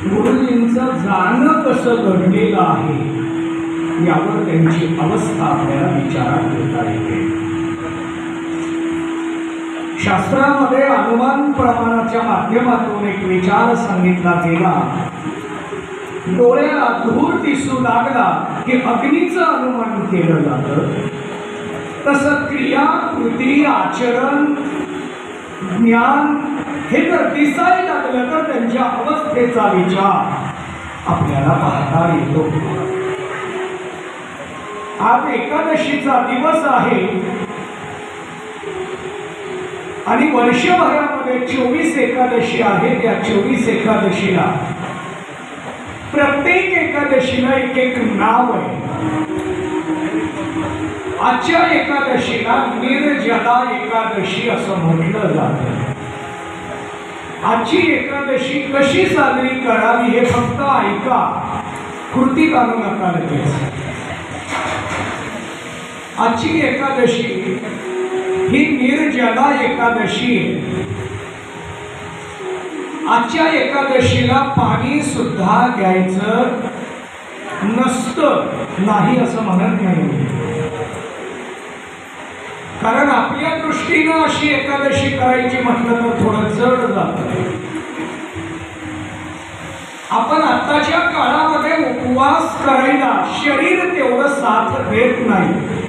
गुरुजींचं जाणं कसं घडलेलं आहे यावर त्यांची अवस्था आपल्याला विचारात घेता येते. शास्त्रामध्ये अनुमान प्रमाणाच्या माध्यमातून एक विचार सांगितला गेला. डोळ्याला धूर दिसू लागला की अग्नीचं अनुमान केलं जातं. तसं क्रिया, कृती, आचरण, ज्ञान हे जर दिसायला लागलं तर त्यांच्या अवस्थेचा विचार आपल्याला पाहता येतो. आज एकादशीचा दिवस आहे आणि वर्षभरामध्ये 24 एकादशी आहे. त्या 24 एकादशीला प्रत्येक एकादशीला एक एक नाव आहे. आजच्या एकादशीला निर्जला एकादशी असं म्हटलं जातं. आजची एकादशी कशी साजरी करावी हे फक्त ऐका, कृती आणू नका लगेच. आजची एकादशी ही निर्जला एकादशी आहे. आजच्या एकादशीला पाणी सुद्धा घ्यायचं नसतं, नाही असं म्हणत नाही. कारण आपल्या दृष्टीनं अशी एकादशी करायची म्हटलं तर थोडं जड जातं. आपण आत्ताच्या काळामध्ये उपवास करायला शरीर तेवढं साथ देत नाही.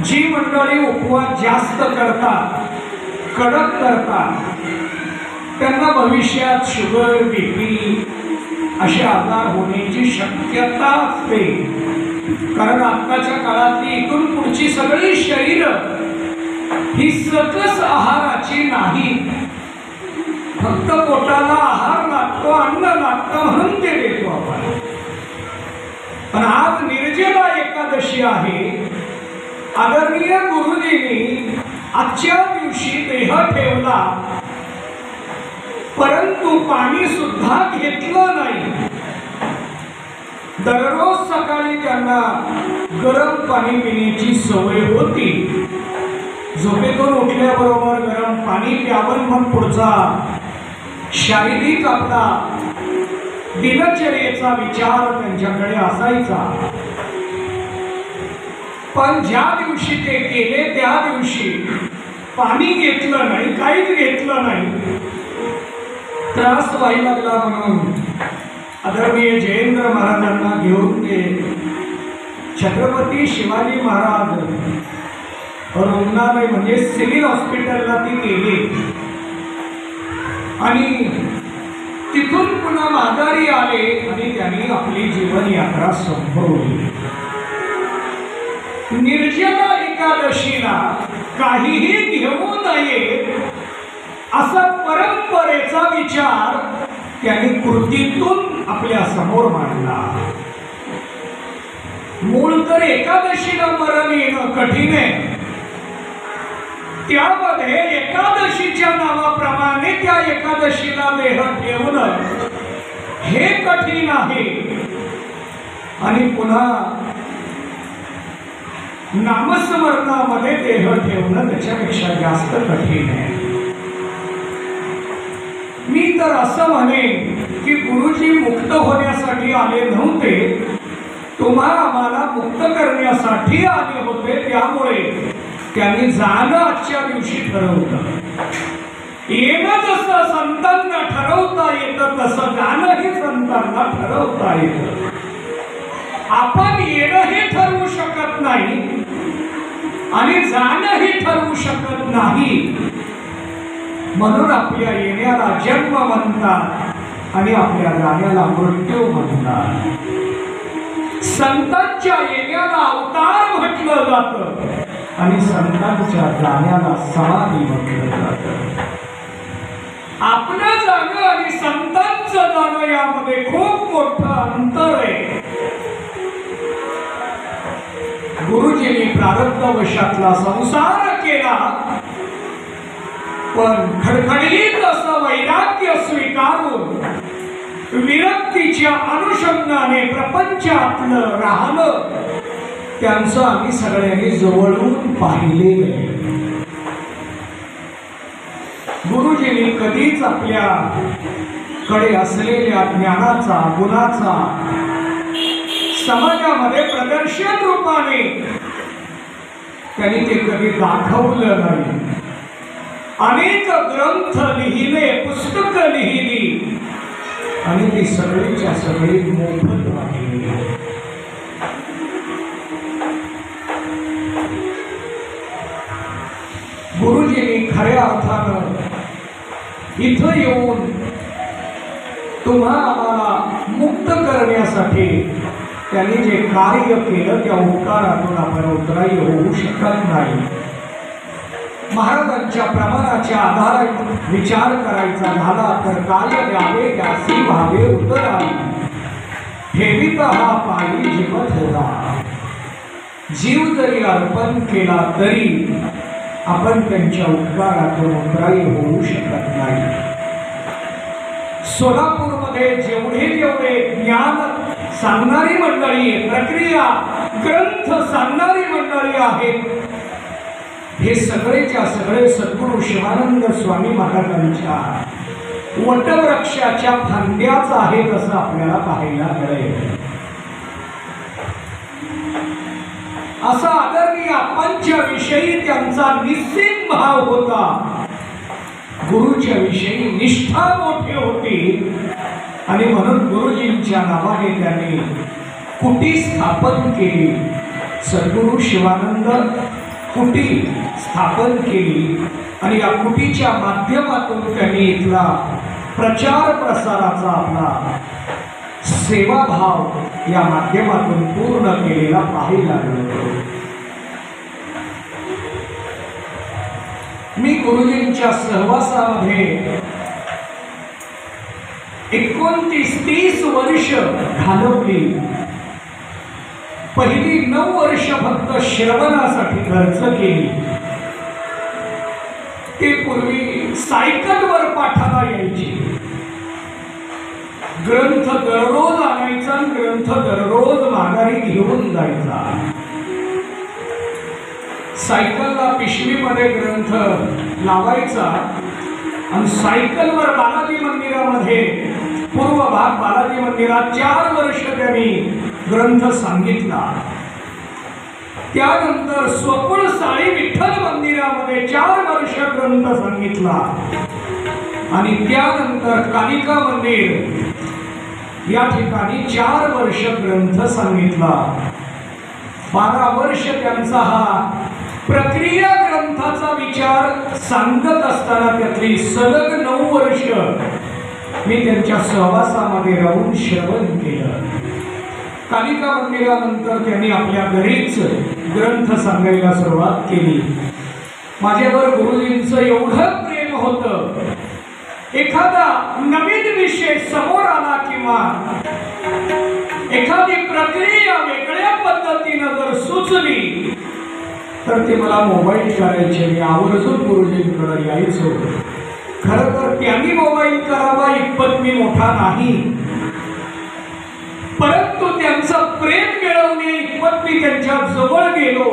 जी मंडळी उपवास जास्त करतात, कडक करतात, त्यांना भविष्यात शुगर, बीपी असे आजार होण्याची शक्यता असते. कारण आत्ताच्या काळातली इथून पुढची सगळी शरीर ही सकस आहाराची नाही. फक्त पोटाला आहार लागतो, अन्न लागतं म्हणून ते देतो आपण. पण आज निर्जला एकादशी आहे. आदरणीय गुरुजींनी आजच्या दिवशी देह ठेवला, परंतु पाणी सुद्धा घेतलं नाही. दररोज सकाळी त्यांना गरम पाणी पिण्याची सवय होती. झोपेतून उठल्याबरोबर गरम पाणी प्यावं, मग पुढचा शारीरिक आपला दिनचर्येचा विचार त्यांच्याकडे असायचा. पण ज्या दिवशी ते गेले त्या दिवशी पाणी घेतलं नाही, काहीच घेतलं नाही. त्रास व्हायला लागला म्हणून आदरणीय जयेंद्र महाराजांना घेऊन ते छत्रपती शिवाजी महाराज रुग्णालय म्हणजे सिव्हिल हॉस्पिटलला ती गेली आणि तिथून पुन्हा माघारी आले आणि त्यांनी आपली जीवन यात्रा संपवली. निर्जला एकादशीला काहीही घेऊ नये असा परंपरेचा विचार त्यांनी कृतीतून आपल्या समोर मांडला. मूळ तर एकादशीला मरण येणं कठीण आहे. त्यामध्ये एकादशीच्या नावाप्रमाणे त्या एकादशीला देह ठेवणं हे कठीण आहे. आणि पुन्हा नामस्मरणामध्ये देह ठेवणं त्याच्यापेक्षा जास्त कठीण आहे. मी तर असं म्हणेन की गुरुजी मुक्त होण्यासाठी आले नव्हते, आम्हाला मुक्त करण्यासाठी आले होते. त्यामुळे त्यांनी जाणं आजच्या दिवशी ठरवलं. येणं जसं संतांना ठरवता येतं तसं जाणंही संतांना ठरवता येतं. आपण येणंही ठरवू शकत नाही आणि जाणंही ठरवू शकत नाही. म्हणून आपल्या येण्याला जन्म म्हणतात आणि आपल्या जाण्याला मृत्यू म्हणतात. संतांच्या येण्याला अवतार म्हटलं जातं आणि संतांच्या जाण्याला समाधी म्हटलं जातं. आपलं जाणं आणि संतांचं जाणं यामध्ये खूप मोठं अंतर आहे. गुरुजींनी प्रारब्धवशातला संसार केला, पण खडखडीत असं वैराग्य स्वीकारून विरक्तीच्या अनुषंगाने प्रपंचातलं राहणं त्यांचं आम्ही सगळ्यांनी जवळून पाहिलेलं आहे. गुरुजींनी कधीच आपल्या कडे असलेल्या ज्ञानाचा गुणाचा समाजामध्ये प्रदर्शन रूपाने त्यांनी ते कधी दाखवलं नाही. अनेक ग्रंथ लिहिले, पुस्तक लिहिली आणि ती सगळीच्या सगळी मोफत वाटली. गुरुजींनी खऱ्या अर्थानं इथं येऊन तुम्हा आम्हाला मुक्त करण्यासाठी त्यांनी जे कार्य केलं त्या उपकारातून आपण उतराई होऊ शकत नाही. महाराजांच्या प्रमाणाच्या आधाराने विचार करायचा झाला तर काय द्यावे त्यासी भावे उतराई, ठेवीत हा पायी जीवत होता. जीव जरी अर्पण केला तरी आपण त्यांच्या उपकारातून उतराई होऊ शकत नाही. सोलापूरमध्ये जेवढे ज्ञान सांगणारी मंडळी, प्रक्रिया ग्रंथ सांगणारी मंडळी आहेत, हे सगळेच्या सगळे सद्गुरू शिवानंद स्वामी महाराजांच्या वटवृक्षाच्या फांद्याच आहेत असं आपल्याला पाहायला मिळेल. असा आदरणीय आपांच्या विषयी त्यांचा निश्चित भाव होता. गुरुच्या विषयी निष्ठा मोठी होती आणि म्हणून गुरुजींच्या नावाने त्यांनी कुटी स्थापन केली. सद्गुरू शिवानंद कुटी स्थापन केली आणि या कुटीच्या माध्यमातून त्यांनी इथला प्रचार प्रसाराचा आपला सेवाभाव या माध्यमातून पूर्ण केलेला पाहायला मिळतो. मी गुरुजींच्या सहवासामध्ये 29-30 वर्ष घालवली. पहिली 9 वर्ष फक्त श्रवणासाठी खर्च केली. ते पूर्वी सायकलवर पाठाला यायची. ग्रंथ दररोज आणायचा, ग्रंथ दररोज माघारी घेऊन जायचा. सायकलला पिशवीमध्ये ग्रंथ लावायचा आणि सायकलवर बालाजी मंदिरामध्ये, पूर्व भाग बालाजी मंदिरात 4 वर्ष त्यांनी ग्रंथ सांगितला. त्यानंतर स्वकुळ साळी विठ्ठल मंदिरामध्ये 4 वर्ष ग्रंथ सांगितला आणि त्यानंतर कालिका मंदिर या ठिकाणी 4 वर्ष ग्रंथ सांगितला. 12 वर्ष त्यांचा हा प्रक्रिया ग्रंथाचा विचार सांगत असताना त्यातली सलग 9 वर्ष मी त्यांच्या सहवासामध्ये राहून श्रवण केलं. कालिका मंदिरानंतर त्यांनी आपल्या घरीच ग्रंथ सांगायला सुरुवात केली. माझ्यावर गुरुजींचं एवढं प्रेम होतं, एखादा नवीन विषय समोर आला किंवा एखादी प्रक्रिया वेगळ्या पद्धतीनं जर सुचली तर ते मला मोबाईल करायचे. मी आवर्जून गुरुजींकडे यायचो. खरं तर त्यांनी मोबाईल करावा इतपत मी मोठा नाही, परंतु त्यांचं प्रेम मिळवणे इतपत मी त्यांच्या जवळ गेलो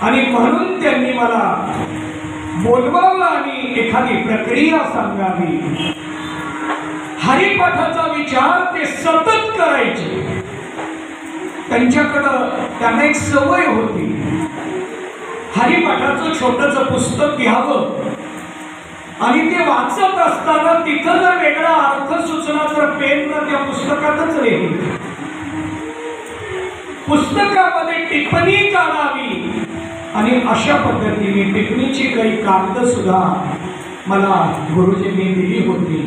आणि म्हणून त्यांनी मला बोलवावं आणि एखादी प्रक्रिया सांगावी. हरिपाठाचा विचार ते सतत करायचे. त्यांच्याकडं त्यांना एक सवय होती, हरिपाठाचं छोटंसं पुस्तक घ्यावं आणि ते वाचत असताना तिथं जर वेगळा अर्थ सुचला तर पेननं त्या पुस्तकातच लिहिली. पुस्तकामध्ये टिप्पणी काढावी आणि अशा पद्धतीने टिप्पणीची काही कागद सुद्धा मला गुरुजींनी दिली होती.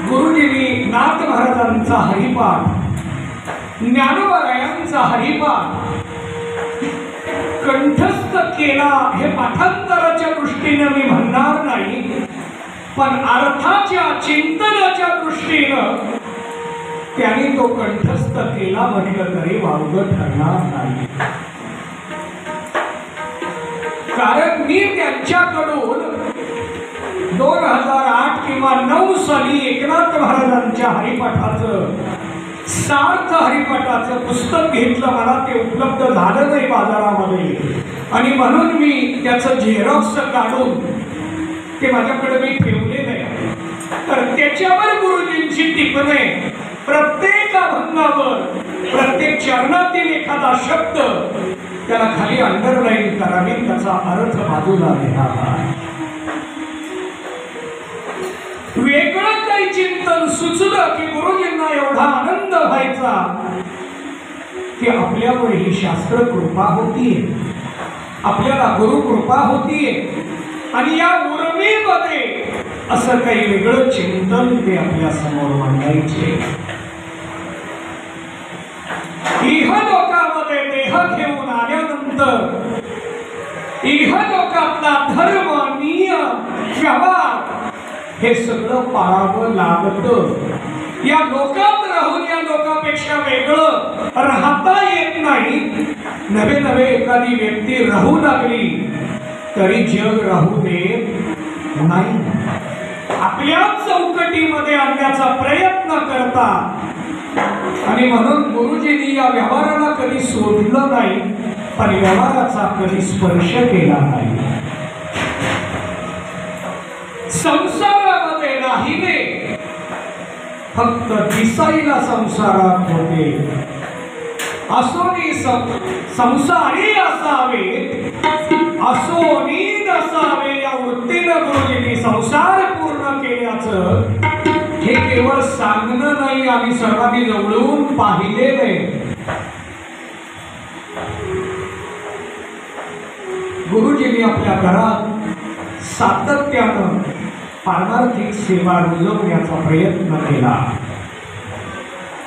गुरुजींनी नाथ महाराजांचा हरिपाठ, ज्ञानोबारायांचा हरिपाठ कंठस्थ केला. हे पाठांतराच्या दृष्टीने मी म्हणणार नाही, पण अर्थाच्या चिंतनाच्या दृष्टीनं त्यांनी तो कंठस्थ केला म्हटलं तरी वावगं ठरणार नाही. कारण मी त्यांच्याकडून 2008 किंवा 9 साली एकनाथ महाराजांच्या हरिपाठाचं, सार्थ हरिपाठाचं पुस्तक घेतलं. मला ते उपलब्ध झालं नाही बाजारामध्ये आणि म्हणून मी त्याचं झेरॉक्स काढून ते माझ्याकडे मी ठेवलेलं आहे. तर त्याच्यावर गुरुजींची टिपणे, प्रत्येक अभंगावर प्रत्येक चरणातील एखादा शब्द त्याला खाली अंडरलाईन करावी, त्याचा अर्थ बाजूला लिहावा. वेगळं काही चिंतन सुचलं की गुरुजींना एवढा आनंद व्हायचा की आपल्यावर ही शास्त्र कृपा होतीये, आपल्याला गुरु कृपा होतीये आणि या उर्मीमध्ये असं काही वेगळं चिंतन ते आपल्या समोर मांडायचे. इहलोकामध्ये देह घेऊन आल्यानंतर इहलोकातला धर्म, नियम, व्यवहार हे सगळं पाळावं लागतं. या लोकात राहून या लोकांपेक्षा वेगळं राहता येत नाही. नवे नवे एखादी व्यक्ती राहू लागली तरी जग राहू देत नाही. आपल्याच चौकटीमध्ये आणण्याचा प्रयत्न करतात. आणि म्हणून गुरुजींनी या व्यवहाराला कधी सोडलं नाही, पण व्यवहाराचा कधी स्पर्श केला नाही. संसारामध्ये राहिले, फक्त दिसायला संसारात होते. असोनी संसारी असावे, असोनी नसावे या वृत्तीनं गुरुजींनी संसार पूर्ण केल्याचं हे केवळ सांगणं नाही, आम्ही सर्वांनी जवळून पाहिलेले. गुरुजींनी आपल्या घरात सातत्यानं पारमार्थिक सेवा रुजवण्याचा प्रयत्न केला.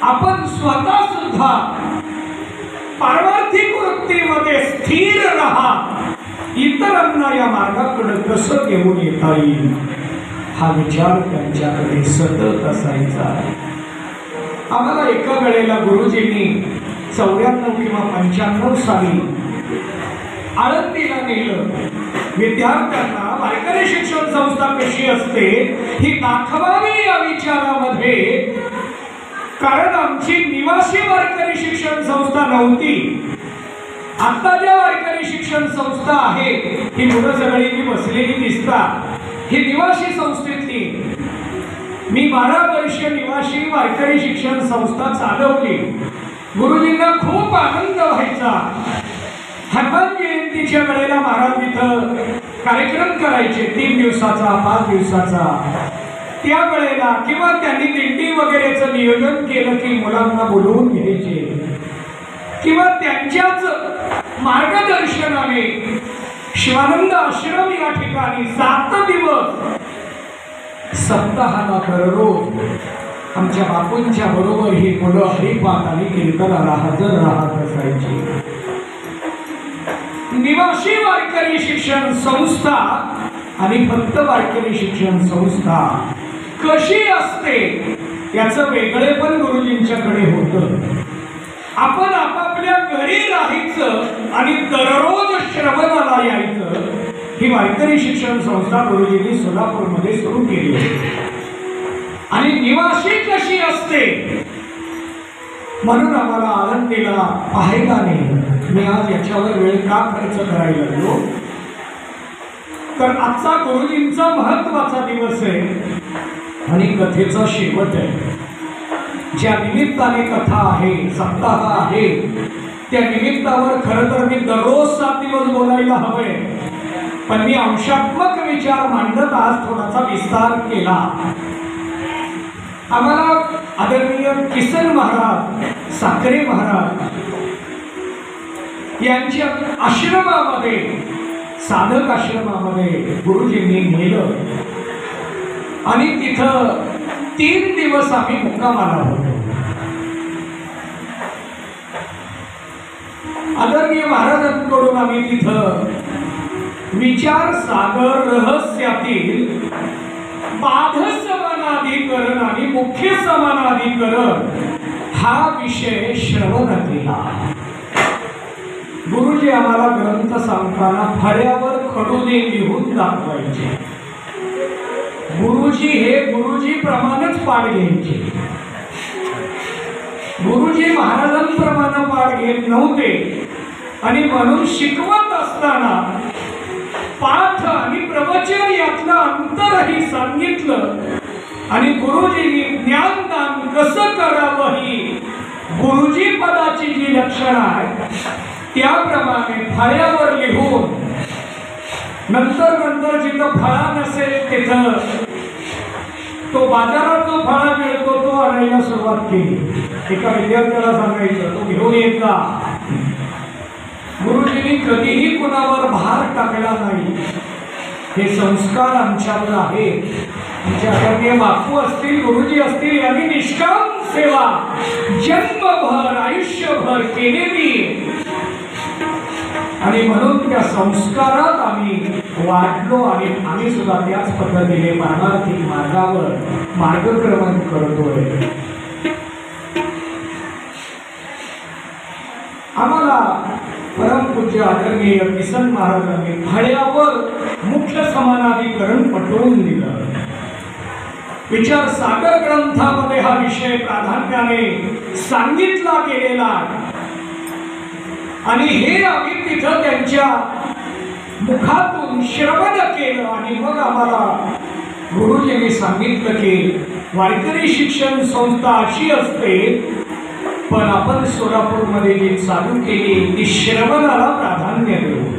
आपण स्वतः सुद्धा पारमार्थिक वृत्तीमध्ये स्थिर राहा, इतरांना या मार्गाकडे कसं घेऊन येता येईल हा विचार त्यांच्याकडे सतत असायचा. आम्हाला एका वेळेला गुरुजींनी 94 किंवा 95 साली आळंदीला नेलं. विद्यार्थ्यांना वारकरी शिक्षण संस्था कशी असते ही दाखवावी या विचारामध्ये, कारण आमची निवासी वारकरी शिक्षण संस्था नव्हती. आता ज्या वारकरी शिक्षण संस्था आहे ही मुलं सगळी जी बसलेली दिसतात ही निवासी संस्थेतली. मी 12 वर्ष निवासी वारकरी शिक्षण संस्था चालवली. गुरुजींना खूप आनंद व्हायचा. हनुमान जयंतीच्या वेळेला महाराज इथं कार्यक्रम करायचे 3 दिवसाचा 5 दिवसाचा. त्या वेळेला किंवा त्यांनी दिंडी वगैरेचं नियोजन केलं की मुलांना बोलवून घ्यायचे किंवा त्यांच्याच मार्गदर्शनाने शिवानंद आश्रम या ठिकाणी 7 दिवस सप्ताहाला दररोज आमच्या बापूंच्या बरोबर ही मुलं हरिपाठ आणि कीर्तनाला हजर राहत असायची. निवासी वारकरी शिक्षण संस्था आणि फक्त वारकरी शिक्षण संस्था कशी असते याचं वेगळेपण गुरुजींच्याकडे होतं. आपण आपापल्या घरी राहायचं आणि दररोज श्रवणाला यायचं. ही वारकरी शिक्षण संस्था गुरुजींनी सोलापूरमध्ये सुरू केली आणि निवासी कशी असते म्हणून आम्हाला आळंदीला पाहायला नाही. मी आज याच्यावर वेळ का खर्च करायला लागलो, तर आजचा गुरुजींचा महत्वाचा दिवस आहे आणि कथेचा शेवट आहे. ज्या निमित्ताने कथा आहे, सप्ताह आहे, त्या निमित्तावर खरं तर मी दररोज 7 दिवस बोलायला हवंय, पण मी अंशात्मक विचार मांडत आज थोडासा विस्तार केला. आम्हाला आदरणीय किसन महाराज, साखरे महाराज यांच्या आश्रमामध्ये, साधक आश्रमामध्ये गुरुजींनी नेलं आणि तिथं 3 दिवस आम्ही मुक्कामाला होतो. आदरणीय महाराजांकडून आम्ही तिथं विचार सागर रहस्यातील बाध समानाधिकरण आणि मुख्य समानाधिकरण हा विषय श्रवण केला. गुरुजी आम्हाला ग्रंथ सांगताना फळ्यावर खडूने लिहून दाखवायचे. गुरुजी हे गुरुजी प्रमाणेच पाठ घ्यायचे. गुरुजी महाराजांप्रमाणे पाठ घेत नव्हते आणि म्हणून शिकवत असताना पाठ आणि प्रवचन यातलं अंतरही सांगितलं आणि गुरुजींनी ज्ञानदान कसं करावं ही गुरुजी पदाची जी लक्षणं आहेत त्याप्रमाणे फळ्यावर लिहून नंतर जिथं फळा नसेल तिथं तो बाजारात जो फळा मिळतो तो आणायला सुरुवात केली। एका विद्यार्थ्याला सांगायचं तो घेऊन येत जा। गुरुजींनी कधीही कुणावर भार टाकला नाही। हे संस्कार आमच्यावर आहे। आमचे आदरणीय बापू असतील गुरुजी असतील यांनी निष्काम सेवा जन्मभर आयुष्यभर केलेली आणि म्हणून त्या संस्कारात आम्ही वाढलो आणि आम्ही सुद्धा त्याच पद्धतीने पारमार्थिक मार्गावर मार्गक्रमण करतोय। आम्हाला परमपूज्य आदरणीय किसन महाराजांनी फळ्यावर मुख्य समानाधिकरण पटवून दिलं। विचार सागर ग्रंथामध्ये हा विषय प्राधान्याने सांगितला गेलेला आणि हे आम्ही तिथं त्यांच्या मुखातून श्रवण केलं आणि मग आम्हाला गुरुजींनी सांगितलं की वारकरी शिक्षण संस्था अशी असते पण आपण सोलापूरमध्ये जी चालू केली ती श्रवणाला प्राधान्य देऊ।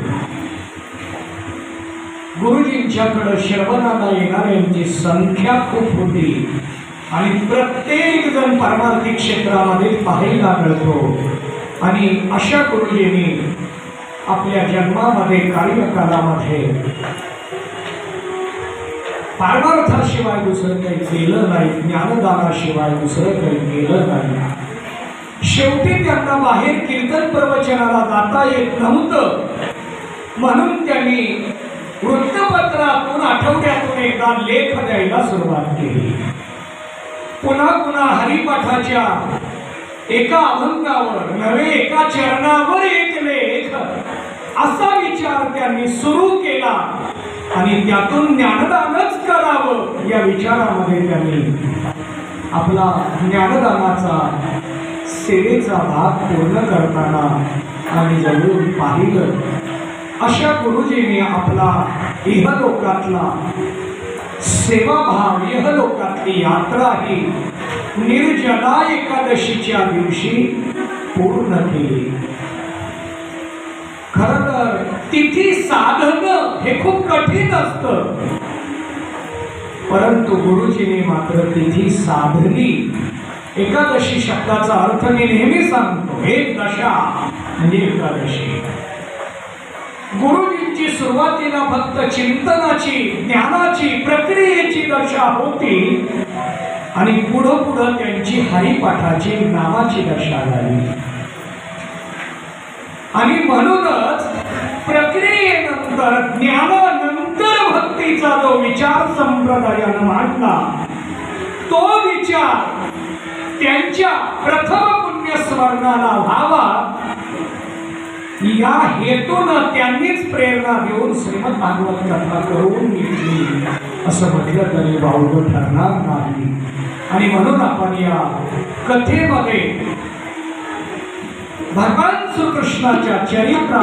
गुरुजींच्याकडे श्रवणाला येणाऱ्यांची संख्या खूप होती आणि प्रत्येक जण पारमार्थिक क्षेत्रामध्ये पाहायला मिळतो आणि अशा गुरुजींनी आपल्या जन्मामध्ये कार्यकालामध्ये पारमार्थाशिवाय दुसरं काही केलं नाही, ज्ञानदानाशिवाय दुसरं काही केलं नाही। शेवटी त्यांना बाहेर कीर्तन प्रवचनाला जाता येत नव्हतं म्हणून त्यांनी वृत्तपत्रातून आठवड्यातून एकदा लेख द्यायला सुरुवात केली। पुन्हा हरिपाठाच्या एका अभंगावर नव्हे एका चरणावर एक लेख असा विचार त्यांनी सुरू केला आणि त्यातून ज्ञानदानच करावं या विचारामध्ये त्यांनी आपला ज्ञानदानाचा सेवेचा भाग पूर्ण करताना आणि जवळून पाहिलं। अशा गुरुजींनी आपला इहलोकातला सेवाभाव इहलोकातली यात्रा ही निर्जला एकादशीच्या दिवशी पूर्ण केली। खरं तर तिथी साधणं हे खूप कठीण असतं परंतु गुरुजींनी मात्र तिथी साधली। एकादशी शब्दाचा अर्थ मी नेहमी सांगतो एक दशा म्हणजे एकादशी। गुरुजींची सुरुवातीला फक्त चिंतनाची ज्ञानाची प्रक्रियेची दशा होती आणि पुढं त्यांची हरिपाठाची नामाची दशा झाली आणि म्हणूनच प्रक्रियेनंतर ज्ञानानंतर भक्तीचा जो विचार संप्रदायानं मांडला तो विचार त्यांच्या प्रथम पुण्यस्मरणाला व्हावा या हेतूनं त्यांनीच प्रेरणा देऊन श्रीमद भागवत कथा करून घेतली असं म्हटलं तरी वावगं ठरणार नाही। आणि म्हणून आपण या कथेमध्ये भगवान श्रीकृष्णाच्या चरित्रा